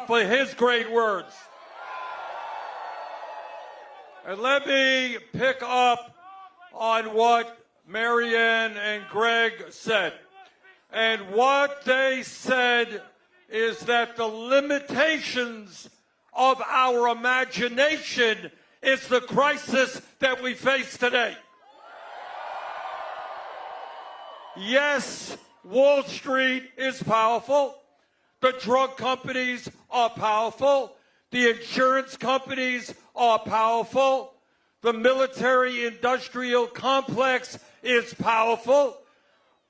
for his great words. And let me pick up on what Marianne and Greg said. And what they said is that the limitations of our imagination is the crisis that we face today. Yes, Wall Street is powerful. The drug companies are powerful. The insurance companies are powerful. The military-industrial complex is powerful.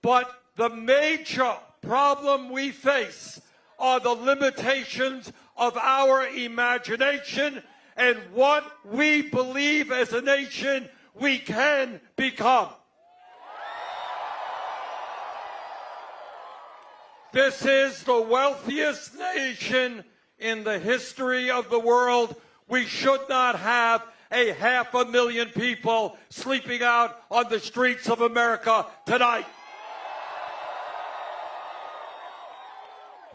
But the major problem we face are the limitations of our imagination and what we believe as a nation we can become. This is the wealthiest nation in the history of the world. We should not have 500,000 people sleeping out on the streets of America tonight.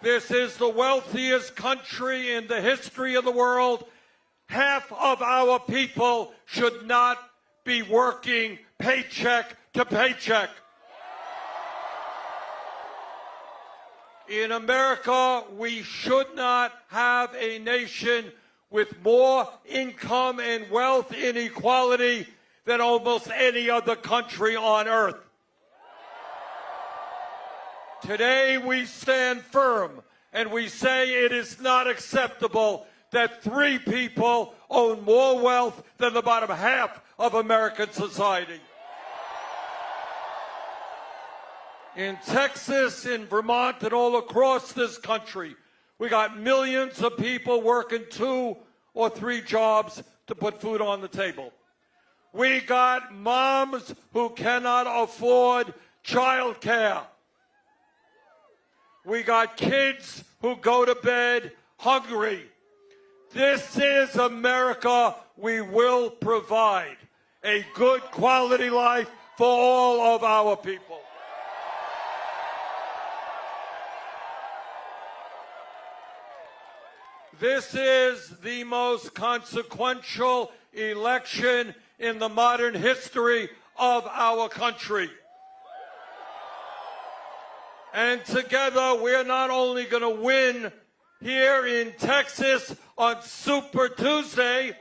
This is the wealthiest country in the history of the world. Half of our people should not be working paycheck to paycheck. In America, we should not have a nation with more income and wealth inequality than almost any other country on earth. Today we stand firm and we say it is not acceptable that 3 people own more wealth than the bottom half of American society. In Texas, in Vermont, and all across this country, we got millions of people working 2 or 3 jobs to put food on the table. We got moms who cannot afford child care. We got kids who go to bed hungry. This is America. We will provide a good quality life for all of our people. This is the most consequential election in the modern history of our country. And together, we're not only going to win here in Texas on Super Tuesday,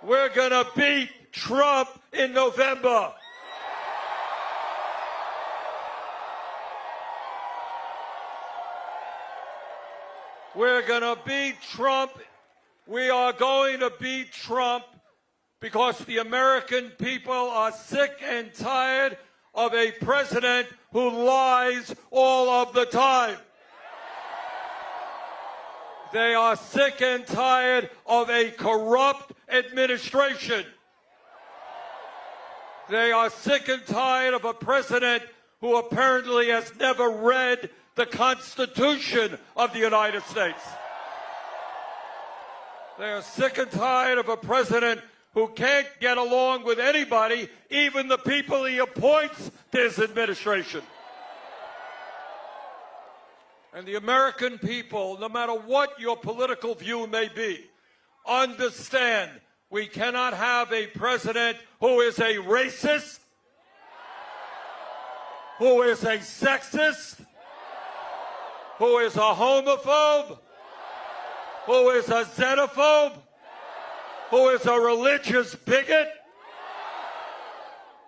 we're going to beat Trump in November. We're going to beat Trump. We are going to beat Trump because the American people are sick and tired of a president who lies all of the time. They are sick and tired of a corrupt administration. They are sick and tired of a president who apparently has never read the Constitution of the United States. They are sick and tired of a president who can't get along with anybody, even the people he appoints to his administration. And the American people, no matter what your political view may be, understand we cannot have a president who is a racist, who is a sexist, who is a homophobe, who is a xenophobe, who is a religious bigot,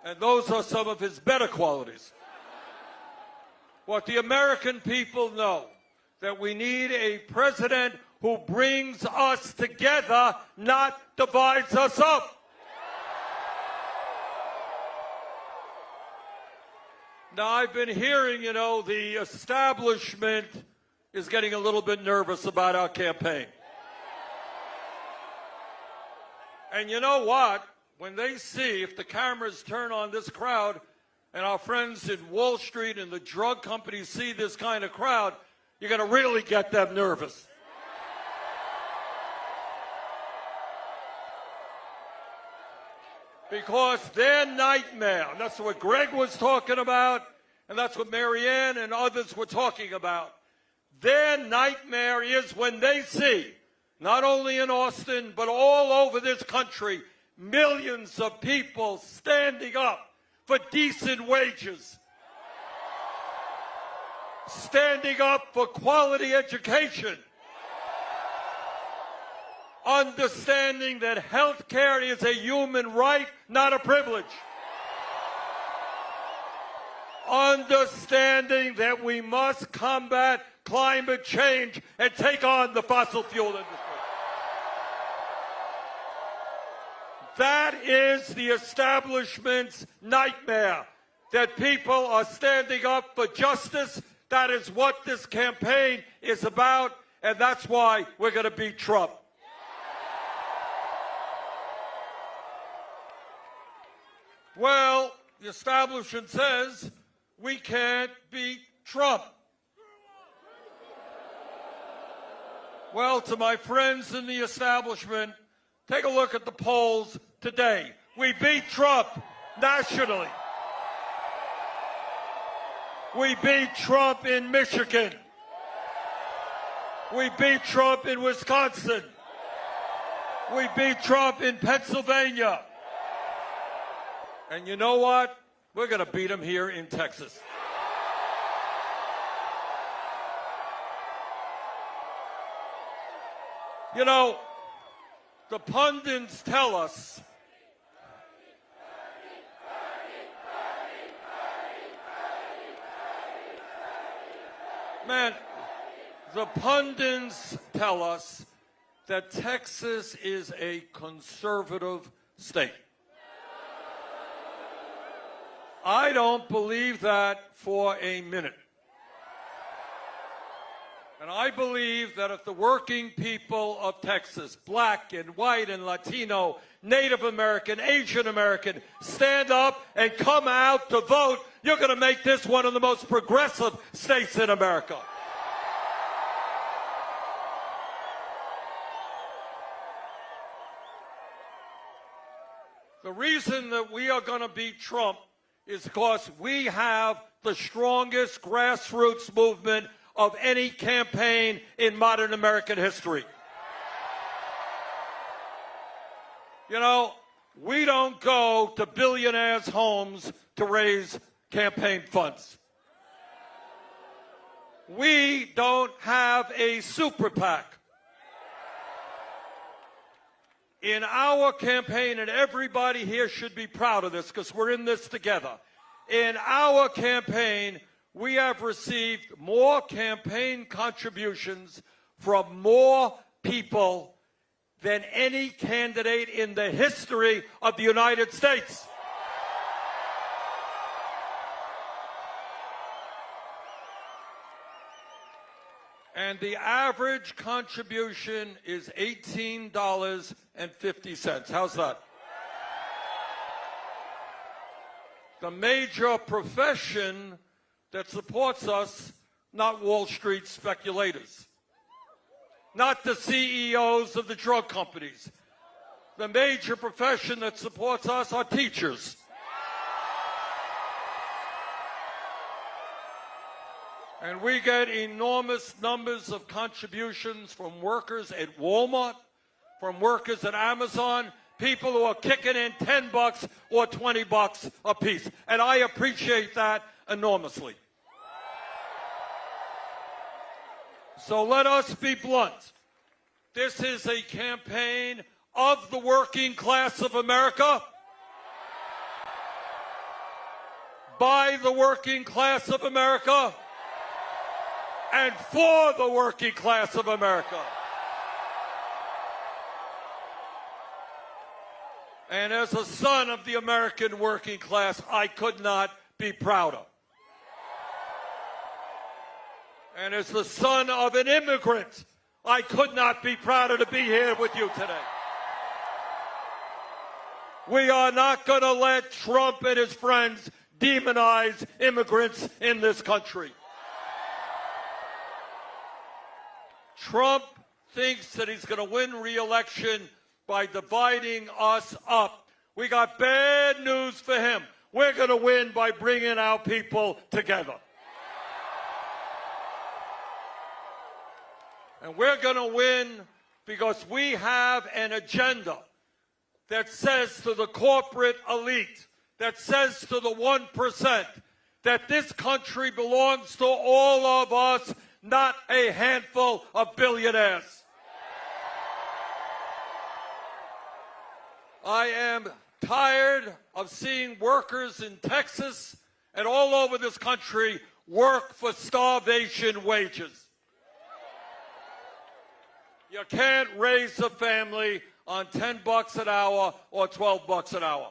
and those are some of his better qualities. What the American people know, that we need a president who brings us together, not divides us up. Now, I've been hearing, the establishment is getting a little bit nervous about our campaign. And you know what? When they see, if the cameras turn on this crowd, and our friends in Wall Street and the drug companies see this kind of crowd, you're going to really get them nervous. Because their nightmare, and that's what Greg was talking about, And that's what Marianne and others were talking about. Their nightmare is when they see, not only in Austin, but all over this country, millions of people standing up for decent wages, standing up for quality education, understanding that health care is a human right, not a privilege, understanding that we must combat climate change and take on the fossil fuel industry. That is the establishment's nightmare, that people are standing up for justice. That is what this campaign is about, and that's why we're going to beat Trump. Well, the establishment says we can't beat Trump. Well, to my friends in the establishment, take a look at the polls today. We beat Trump nationally. We beat Trump in Michigan. We beat Trump in Wisconsin. We beat Trump in Pennsylvania. And you know what? We're going to beat him here in Texas. You know, the pundits tell us the pundits tell us that Texas is a conservative state. I don't believe that for a minute. And I believe that if the working people of Texas, black and white and Latino, Native American, Asian American, stand up and come out to vote, you're going to make this one of the most progressive states in America. The reason that we are going to beat Trump is because we have the strongest grassroots movement of any campaign in modern American history. You know, we don't go to billionaires' homes to raise campaign funds. We don't have a super PAC. In our campaign, and everybody here should be proud of this because we're in this together. In our campaign, we have received more campaign contributions from more people than any candidate in the history of the United States. And the average contribution is $18.50. How's that? The major profession that supports us, not Wall Street speculators, not the CEOs of the drug companies. The major profession that supports us are teachers. And we get enormous numbers of contributions from workers at Walmart, from workers at Amazon, people who are kicking in $10 or $20 a piece. And I appreciate that enormously. So let us be blunt. This is a campaign of the working class of America, by the working class of America, and for the working class of America. And as a son of the American working class, I could not be prouder. And as the son of an immigrant, I could not be prouder to be here with you today. We are not going to let Trump and his friends demonize immigrants in this country. Trump thinks that he's going to win re-election by dividing us up. We got bad news for him. We're going to win by bringing our people together. And we're going to win because we have an agenda that says to the corporate elite, that says to the 1%, that this country belongs to all of us, not a handful of billionaires. I am tired of seeing workers in Texas and all over this country work for starvation wages. You can't raise a family on $10 an hour or $12 an hour.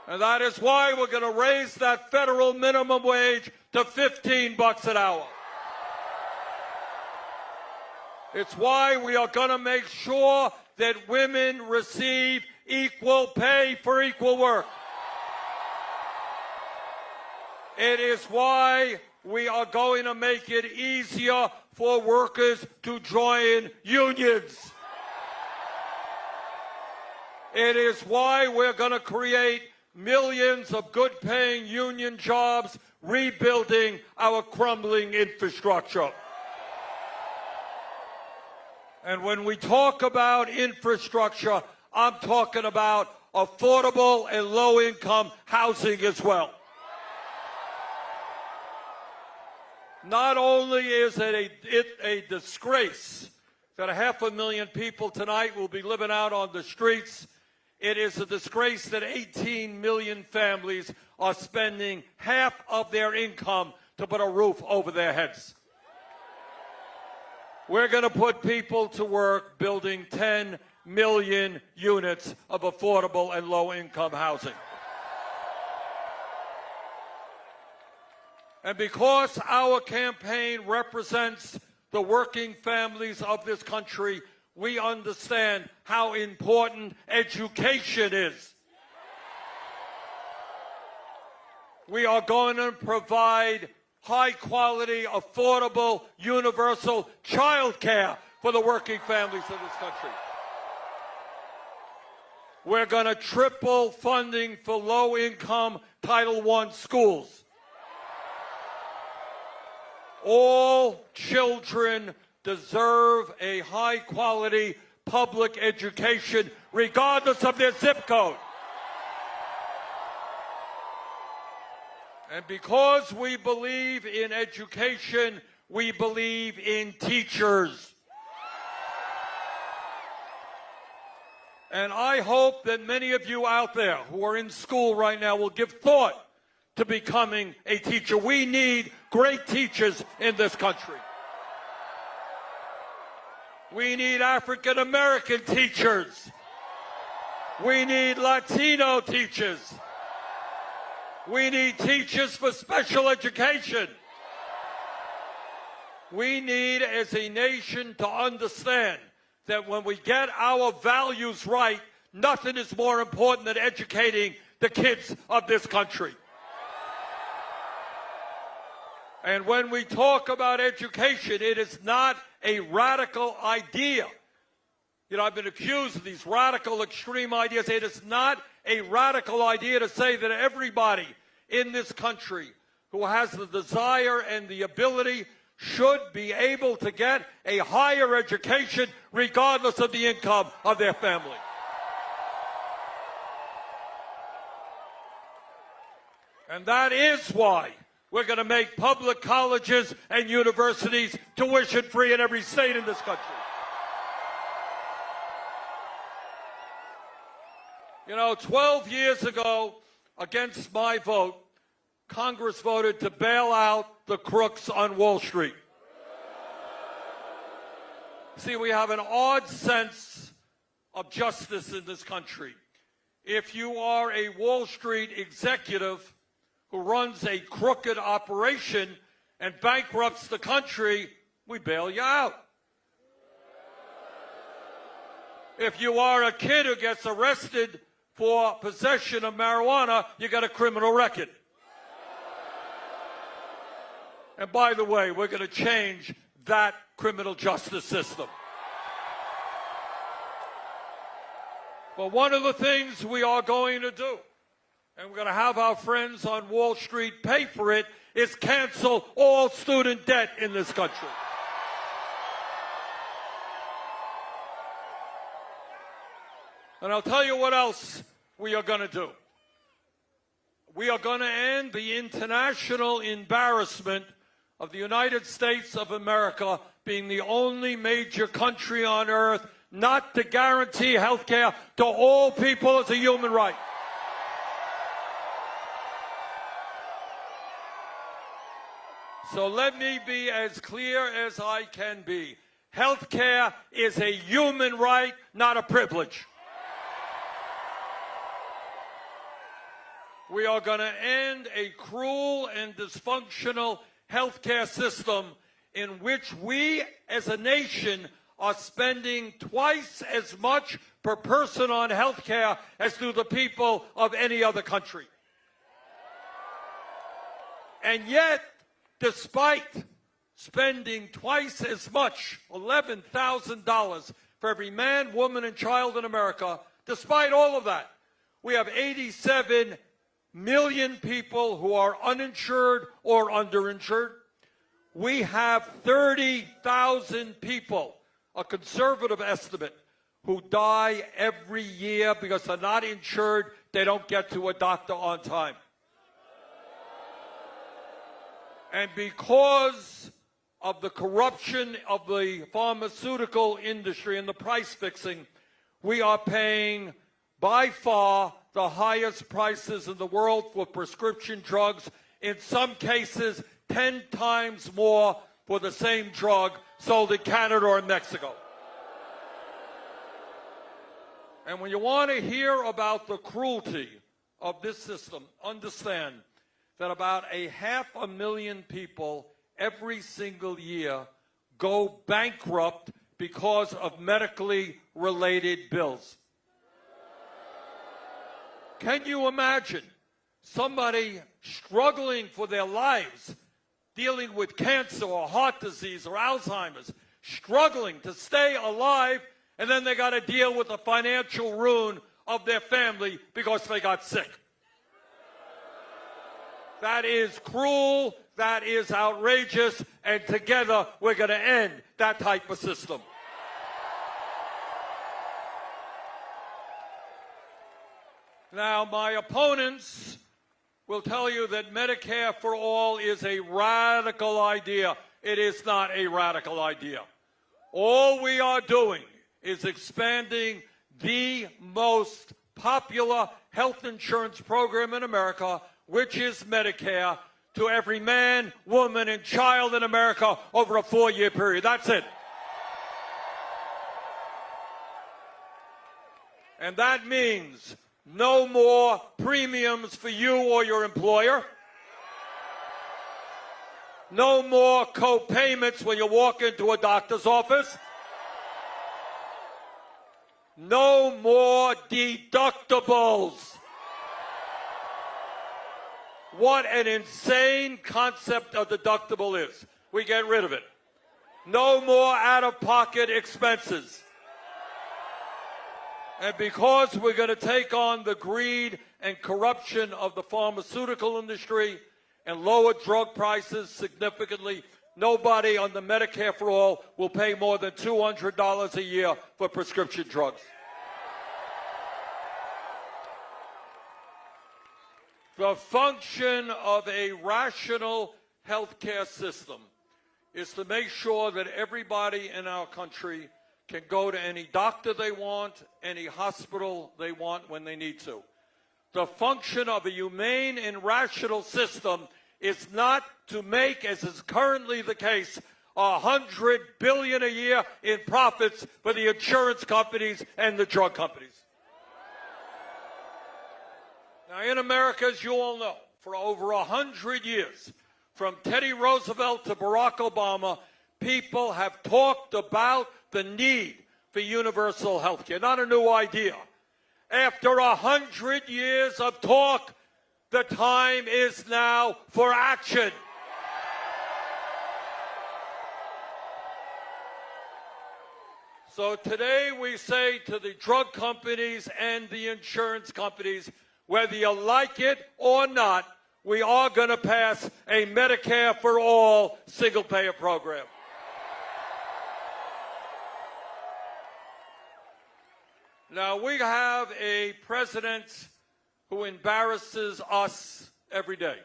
And that is why we're going to raise that federal minimum wage to $15 an hour. It's why we are going to make sure that women receive equal pay for equal work. It is why we are going to make it easier for workers to join unions. It is why we're going to create millions of good-paying union jobs, rebuilding our crumbling infrastructure. And when we talk about infrastructure, I'm talking about affordable and low-income housing as well. Not only is it a disgrace that 500,000 people tonight will be living out on the streets, it is a disgrace that 18 million families are spending half of their income to put a roof over their heads. We're going to put people to work building 10 million units of affordable and low-income housing. And because our campaign represents the working families of this country, we understand how important education is. We are going to provide high-quality, affordable, universal child care for the working families of this country. We're going to triple funding for low-income Title I schools. All children deserve a high-quality public education, regardless of their zip code. And because we believe in education, we believe in teachers. And I hope that many of you out there who are in school right now will give thought to becoming a teacher. We need great teachers in this country. We need African American teachers. We need Latino teachers. We need teachers for special education. We need, as a nation, to understand that when we get our values right, nothing is more important than educating the kids of this country. And when we talk about education, it is not a radical idea. You know, I've been accused of these radical, extreme ideas. It is not a radical idea to say that everybody in this country who has the desire and the ability should be able to get a higher education regardless of the income of their family. And that is why we're going to make public colleges and universities tuition-free in every state in this country. You know, 12 years ago, against my vote, Congress voted to bail out the crooks on Wall Street. See, we have an odd sense of justice in this country. If you are a Wall Street executive who runs a crooked operation and bankrupts the country, we bail you out. If you are a kid who gets arrested for possession of marijuana, you got a criminal record. And by the way, we're going to change that criminal justice system. But one of the things we are going to do and we're going to have our friends on Wall Street pay for it, is cancel all student debt in this country. And I'll tell you what else we are going to do. We are going to end the international embarrassment of the United States of America being the only major country on earth not to guarantee health care to all people as a human right. So let me be as clear as I can be. Health care is a human right, not a privilege. We are going to end a cruel and dysfunctional health care system in which we as a nation are spending twice as much per person on health care as do the people of any other country. And yet, despite spending twice as much, $11,000 for every man, woman, and child in America, despite all of that, we have 87 million people who are uninsured or underinsured. We have 30,000 people, a conservative estimate, who die every year because they're not insured, they don't get to a doctor on time. And because of the corruption of the pharmaceutical industry and the price fixing, we are paying by far the highest prices in the world for prescription drugs, in some cases 10 times more for the same drug sold in Canada or in Mexico. And when you want to hear about the cruelty of this system, understand that about 500,000 people every single year go bankrupt because of medically related bills. Can you imagine somebody struggling for their lives, dealing with cancer or heart disease or Alzheimer's, struggling to stay alive, and then they got to deal with the financial ruin of their family because they got sick? That is cruel, that is outrageous, and together we're going to end that type of system. Now, my opponents will tell you that Medicare for all is a radical idea. It is not a radical idea. All we are doing is expanding the most popular health insurance program in America, which is Medicare, to every man, woman, and child in America over a 4-year period. That's it. And that means no more premiums for you or your employer. No more co-payments when you walk into a doctor's office. No more deductibles. What an insane concept a deductible is. We get rid of it. No more out-of-pocket expenses. And because we're going to take on the greed and corruption of the pharmaceutical industry and lower drug prices significantly, nobody on the Medicare for All will pay more than $200 a year for prescription drugs. The function of a rational health care system is to make sure that everybody in our country can go to any doctor they want, any hospital they want when they need to. The function of a humane and rational system is not to make, as is currently the case, $100 billion a year in profits for the insurance companies and the drug companies. Now, in America, as you all know, for over 100 years, from Teddy Roosevelt to Barack Obama, people have talked about the need for universal health care. Not a new idea. After 100 years of talk, the time is now for action. So today we say to the drug companies and the insurance companies, Whether you like it or not, we are going to pass a Medicare for all single-payer program. Now, we have a president who embarrasses us every day.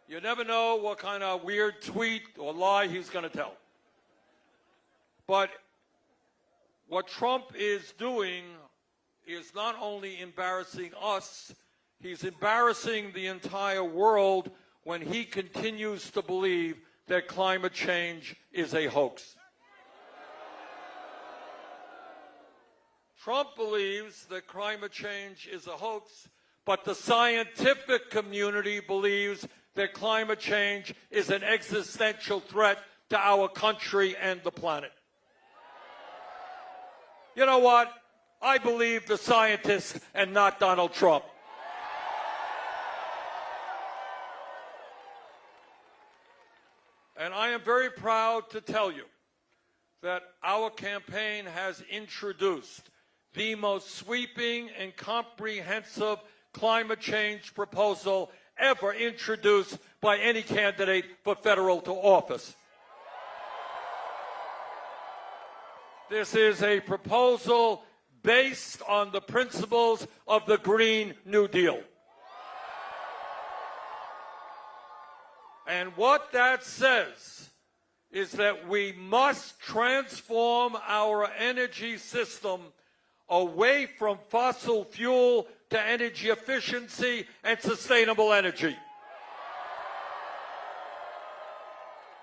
You never know what kind of weird tweet or lie he's going to tell. But what Trump is doing is not only embarrassing us, he's embarrassing the entire world when he continues to believe that climate change is a hoax. Trump believes that climate change is a hoax, but the scientific community believes that climate change is an existential threat to our country and the planet. You know what? I believe the scientists and not Donald Trump. And I am very proud to tell you that our campaign has introduced the most sweeping and comprehensive climate change proposal ever introduced by any candidate for federal to office. This is a proposal based on the principles of the Green New Deal. And what that says is that we must transform our energy system away from fossil fuel to energy efficiency and sustainable energy.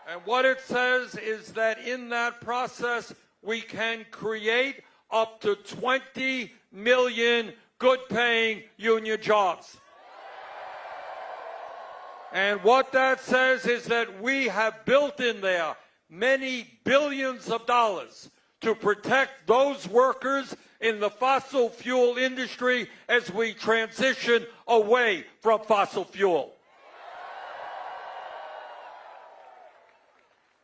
And what it says is that in that process, we can create up to 20 million good-paying union jobs. And what that says is that we have built in there many billions of dollars to protect those workers in the fossil fuel industry as we transition away from fossil fuel.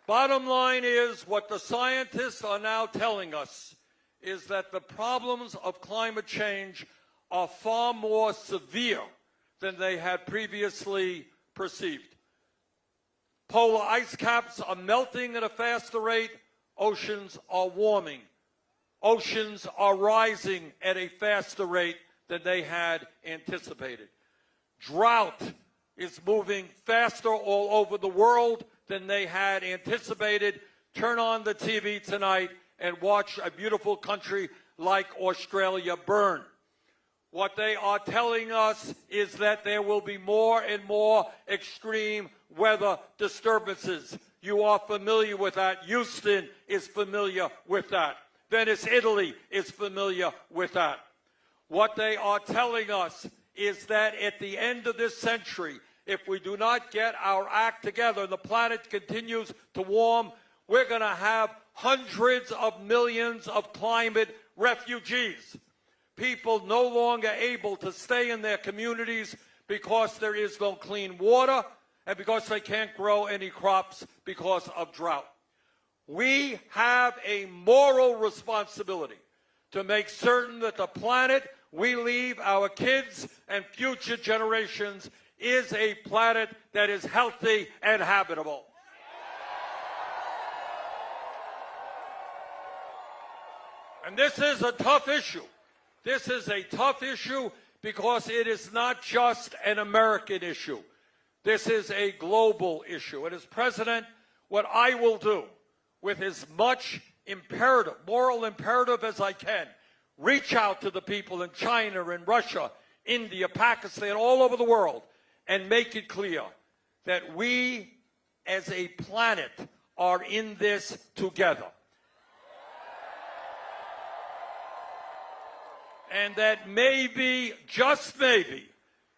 Bottom line is, what the scientists are now telling us is that the problems of climate change are far more severe than they had previously perceived. Polar ice caps are melting at a faster rate. Oceans are warming. Oceans are rising at a faster rate than they had anticipated. Drought is moving faster all over the world than they had anticipated. Turn on the TV tonight and watch a beautiful country like Australia burn. What they are telling us is that there will be more and more extreme weather disturbances. You are familiar with that. Houston is familiar with that. Venice, Italy is familiar with that. What they are telling us is that at the end of this century, if we do not get our act together and the planet continues to warm, we're going to have hundreds of millions of climate refugees. People no longer able to stay in their communities because there is no clean water and because they can't grow any crops because of drought. We have a moral responsibility to make certain that the planet we leave our kids and future generations is a planet that is healthy and habitable. And this is a tough issue. This is a tough issue because it is not just an American issue. This is a global issue. And as president, what I will do with as much imperative, moral imperative as I can, reach out to the people in China and Russia, India, Pakistan, all over the world, and make it clear that we as a planet are in this together. And that maybe, just maybe,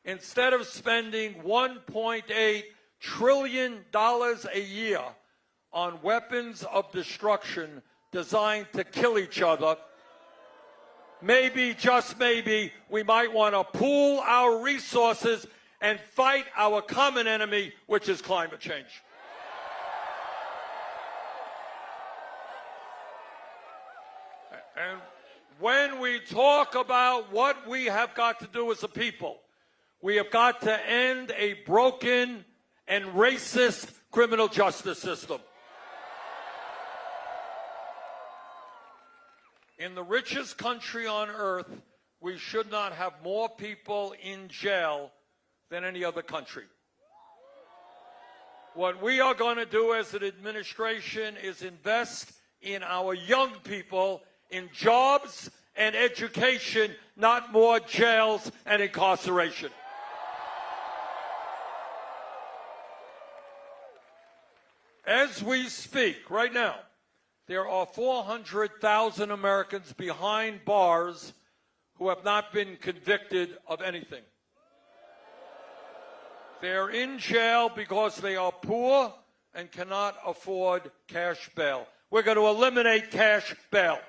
instead of spending $1.8 trillion a year on weapons of destruction designed to kill each other, maybe, just maybe, we might want to pool our resources and fight our common enemy, which is climate change. And when we talk about what we have got to do as a people, we have got to end a broken and racist criminal justice system. In the richest country on earth, we should not have more people in jail than any other country. What we are going to do as an administration is invest in our young people in jobs and education, not more jails and incarceration. As we speak right now, there are 400,000 Americans behind bars who have not been convicted of anything. They're in jail because they are poor and cannot afford cash bail. We're going to eliminate cash bail.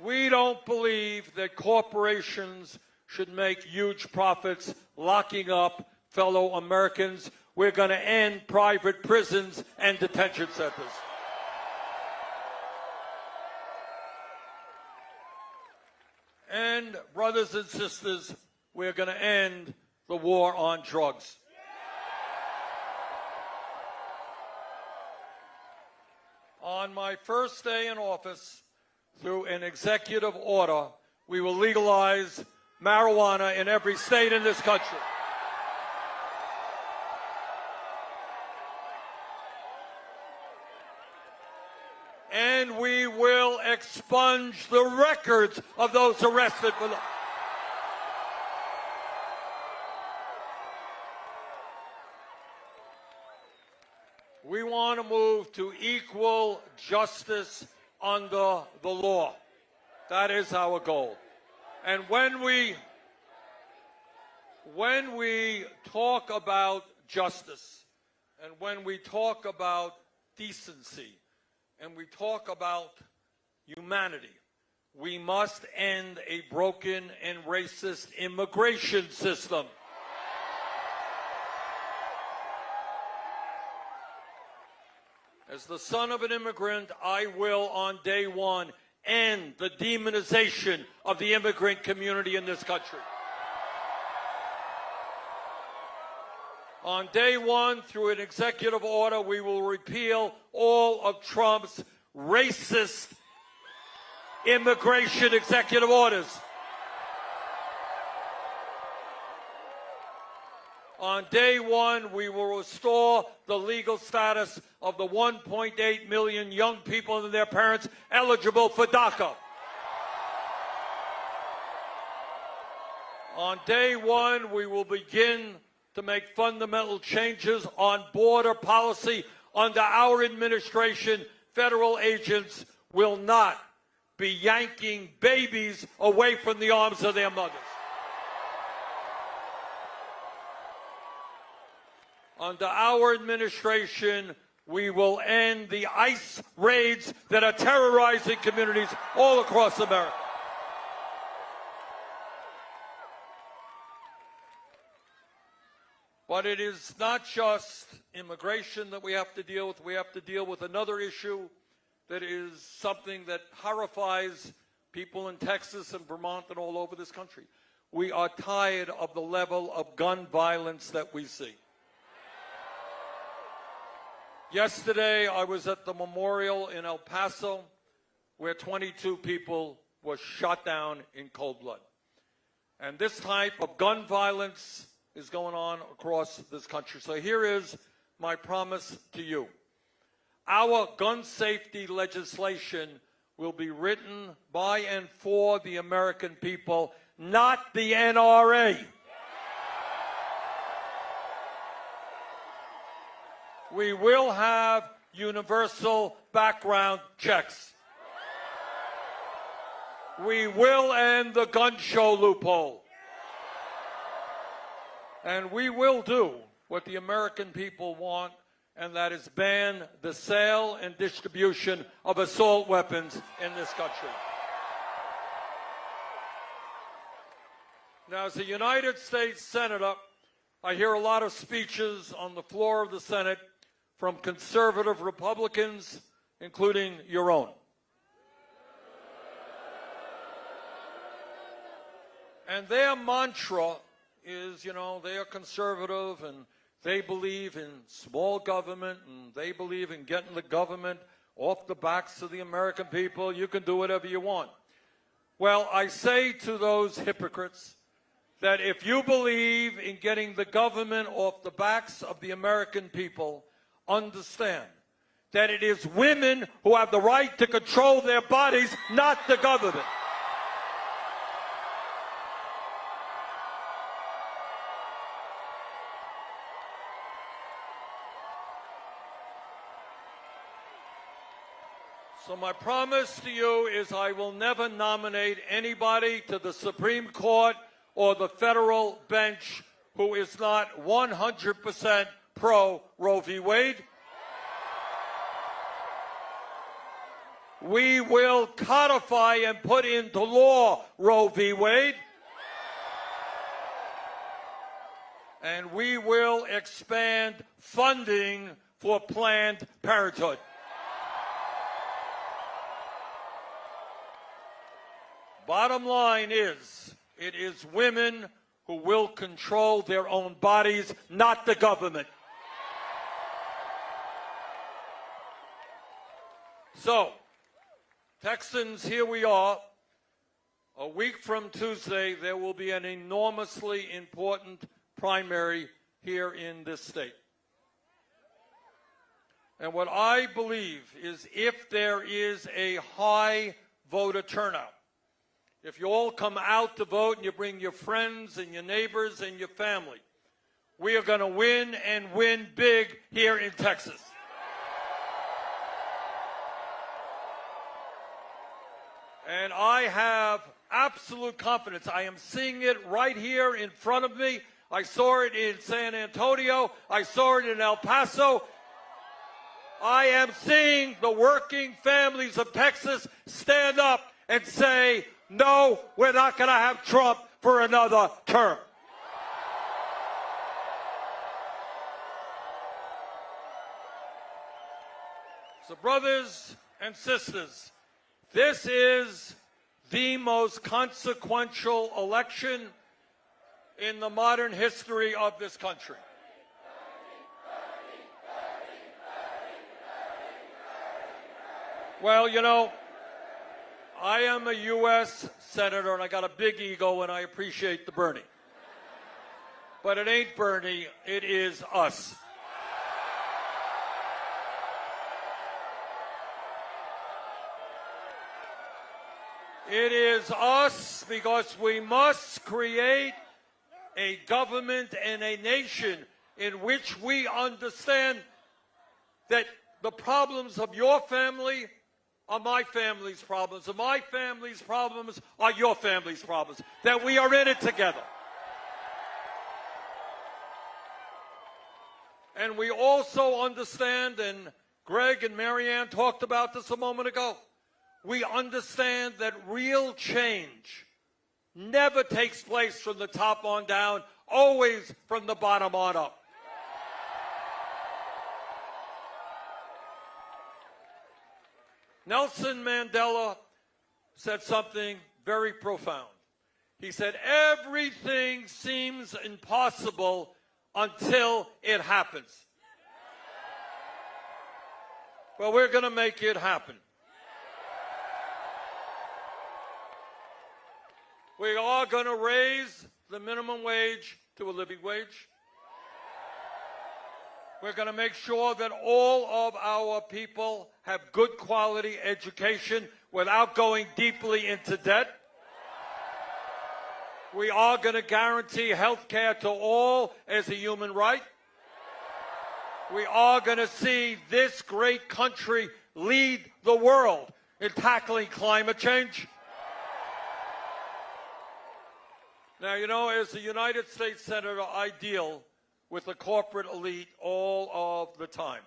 We don't believe that corporations should make huge profits locking up fellow Americans. We're going to end private prisons and detention centers. And, brothers and sisters, we're going to end the war on drugs. On my first day in office, through an executive order, we will legalize marijuana in every state in this country. And we will expunge the records of those arrested for We want to move to equal justice under the law. That is our goal. And when we talk about justice, and when we talk about decency, and we talk about humanity, we must end a broken and racist immigration system. As the son of an immigrant, I will, on day one, end the demonization of the immigrant community in this country. On day one, through an executive order, we will repeal all of Trump's racist immigration executive orders. On day one, we will restore the legal status of the 1.8 million young people and their parents eligible for DACA. On day one, we will begin to make fundamental changes on border policy. Under our administration, federal agents will not be yanking babies away from the arms of their mothers. Under our administration, we will end the ICE raids that are terrorizing communities all across America. But it is not just immigration that we have to deal with. We have to deal with another issue that is something that horrifies people in Texas and Vermont and all over this country. We are tired of the level of gun violence that we see. Yesterday, I was at the memorial in El Paso where 22 people were shot down in cold blood. And this type of gun violence is going on across this country. So here is my promise to you. Our gun safety legislation will be written by and for the American people, not the NRA. We will have universal background checks. We will end the gun show loophole. And we will do what the American people want, and that is ban the sale and distribution of assault weapons in this country. Now, as a United States Senator, I hear a lot of speeches on the floor of the Senate from conservative Republicans including your own. And their mantra is, you know, they are conservative and they believe in small government and they believe in getting the government off the backs of the American people. You can do whatever you want. Well, I say to those hypocrites that if you believe in getting the government off the backs of the American people, understand that it is women who have the right to control their bodies, not the government. So my promise to you is I will never nominate anybody to the Supreme Court or the federal bench who is not 100% pro Roe v. Wade. We will codify and put into law Roe v. Wade. And we will expand funding for Planned Parenthood. Bottom line is, it is women who will control their own bodies, not the government. So, Texans, here we are. A week from Tuesday, there will be an enormously important primary here in this state. And what I believe is if there is a high voter turnout, if you all come out to vote and you bring your friends and your neighbors and your family, we are going to win and win big here in Texas. And I have absolute confidence. I am seeing it right here in front of me. I saw it in San Antonio. I saw it in El Paso. I am seeing the working families of Texas stand up and say, no, we're not going to have Trump for another term. So, brothers and sisters, this is the most consequential election in the modern history of this country. Well, you know, I am a U.S. Senator, and I got a big ego, and I appreciate the Bernie. But it ain't Bernie, it is us. It is us because we must create a government and a nation in which we understand that the problems of your family are my family's problems, and my family's problems are your family's problems, that we are in it together. And we also understand, and Greg and Marianne talked about this a moment ago, we understand that real change never takes place from the top on down, always from the bottom on up. Nelson Mandela said something very profound. He said, everything seems impossible until it happens. Well, we're going to make it happen. We are going to raise the minimum wage to a living wage. We're going to make sure that all of our people have good quality education without going deeply into debt. We are going to guarantee health care to all as a human right. We are going to see this great country lead the world in tackling climate change. Now, you know, as a United States Senator, I deal with the corporate elite all of the time.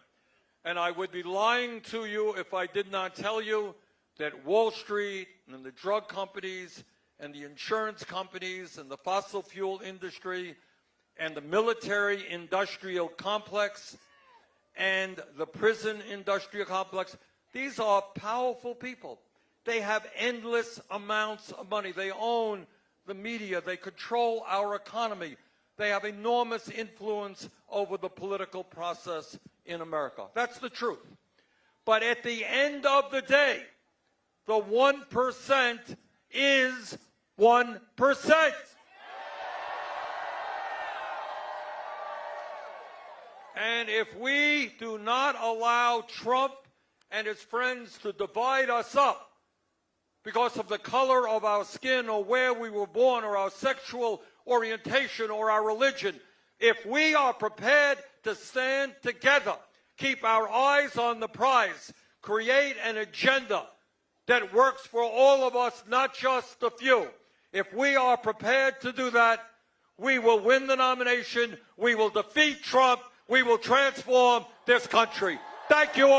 And I would be lying to you if I did not tell you that Wall Street and the drug companies and the insurance companies and the fossil fuel industry and the military industrial complex and the prison industrial complex, These are powerful people. They have endless amounts of money. They own the media. They control our economy. They have enormous influence over the political process in America. That's the truth. But at the end of the day, the 1% is 1%. And if we do not allow Trump and his friends to divide us up because of the color of our skin or where we were born or our sexual orientation or our religion, if we are prepared to stand together, keep our eyes on the prize, create an agenda that works for all of us, not just the few, if we are prepared to do that, we will win the nomination, we will defeat Trump, we will transform this country. Thank you all.